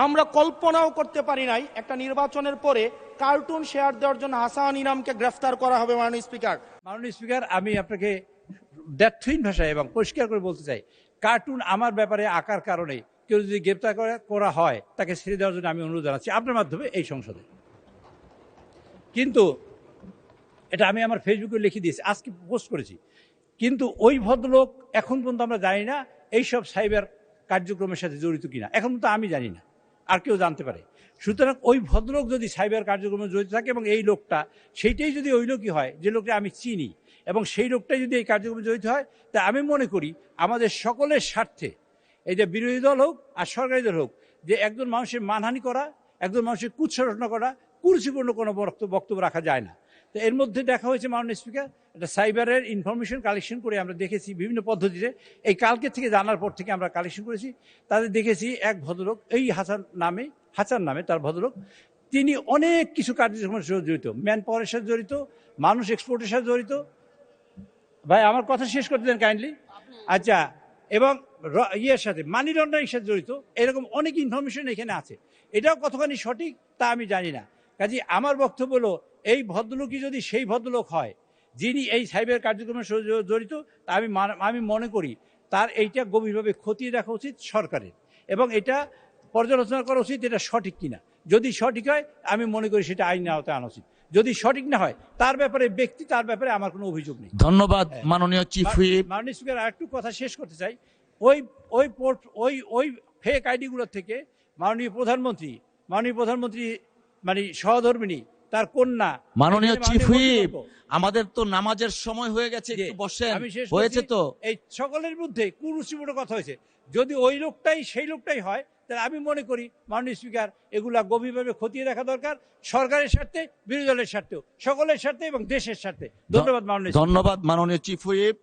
আমরা কল্পনাও করতে পারি নাই একটা নির্বাচনের পরে কার্টুন শেয়ার দেওয়ার জন্য হাসান ইনামকে গ্রেফতার করা হবে। মাননীয় স্পিকার, আমি আপনাকে দ্ব্যর্থহীন ভাষায় এবং পরিষ্কার করে বলতে চাই, কার্টুন আমার ব্যাপারে আঁকার কারণে কেউ যদি গ্রেপ্তার করা হয় তাকে ছেড়ে দেওয়ার জন্য আমি অনুরোধ জানাচ্ছি আপনার মাধ্যমে এই সংসদে। কিন্তু এটা আমি আমার ফেসবুকে লিখে দিয়েছি, আজকে পোস্ট করেছি। কিন্তু ওই ভদ্রলোক এখন পর্যন্ত আমরা জানি না এইসব সাইবার কার্যক্রমের সাথে জড়িত কিনা, এখন পর্যন্ত আমি জানি না, আর কেউ জানতে পারে। সুতরাং ওই ভদ্রলোক যদি সাইবার কার্যক্রমে জড়িত থাকে এবং এই লোকটা সেইটাই যদি ওই লোকই হয় যে লোকটা আমি চিনি এবং সেই লোকটাই যদি এই কার্যক্রমে জড়িত হয়, তা আমি মনে করি আমাদের সকলের স্বার্থে, এই যে বিরোধী দল হোক আর সরকারি দল হোক, যে একজন মানুষের মানহানি করা, একজন মানুষের কুৎসরচনা করা, কুরুচিপূর্ণ কোনো বক্তব্য রাখা যায় না। তো এর মধ্যে দেখা হয়েছে মাননীয় স্পিকার, একটা সাইবারের ইনফরমেশন কালেকশন করে আমরা দেখেছি বিভিন্ন পদ্ধতিতে। এই কালকে থেকে জানার পর থেকে আমরা কালেকশন করেছি, তাদের দেখেছি এক ভদ্রলোক এই হাসান নামে তার ভদ্রলোক, তিনি অনেক কিছু কার্যক্রমের সাথে জড়িত, ম্যান পাওয়ারের সাথে জড়িত, মানুষ এক্সপোর্টের সাথে জড়িত। ভাই আমার কথা শেষ করতে দেন কাইন্ডলি। আচ্ছা, এবং ইয়ের সাথে মানি লন্ডারিং সাথে জড়িত, এরকম অনেক ইনফরমেশন এখানে আছে। এটাও কতখানি সঠিক তা আমি জানি না। কাজে আমার বক্তব্য হলো, এই ভদ্রলোকই যদি সেই ভদ্রলোক হয় যিনি এই সাইবার কার্যক্রমের সাথে জড়িত, তা আমি মনে করি তার এইটা গভীরভাবে খতিয়ে দেখা উচিত সরকারের, এবং এটা পর্যালোচনা করা উচিত এটা সঠিক কিনা। যদি সঠিক হয় আমি মনে করি সেটা আইনের আওতায় আনা উচিত, যদি সঠিক না হয় তার ব্যাপারে আমার কোনো অভিযোগ নেই। ধন্যবাদ মাননীয় চিফ হুইপ। মাননীয় স্পিকার, আরেকটু কথা শেষ করতে চাই। ওই ফেক আইডিগুলোর থেকে মাননীয় প্রধানমন্ত্রী মানে সহধর্মিনী, তার কন্যা, মাননীয় চিফ হুইপ, আমাদের তো নামাজের সময় হয়ে গেছে, একটু বসেন। হয়েছে তো, এই সকলের মধ্যে কুরুচিপূর্ণ কথা হয়েছে। যদি ওই লোকটাই সেই লোকটাই হয়, তাহলে আমি মনে করি মাননীয় স্পিকার এগুলা গভীরভাবে খতিয়ে দেখা দরকার, সরকারের স্বার্থে, বিরোধী দলের স্বার্থেও, সকলের স্বার্থে এবং দেশের স্বার্থে। ধন্যবাদ মাননীয় চিফ হুইপ।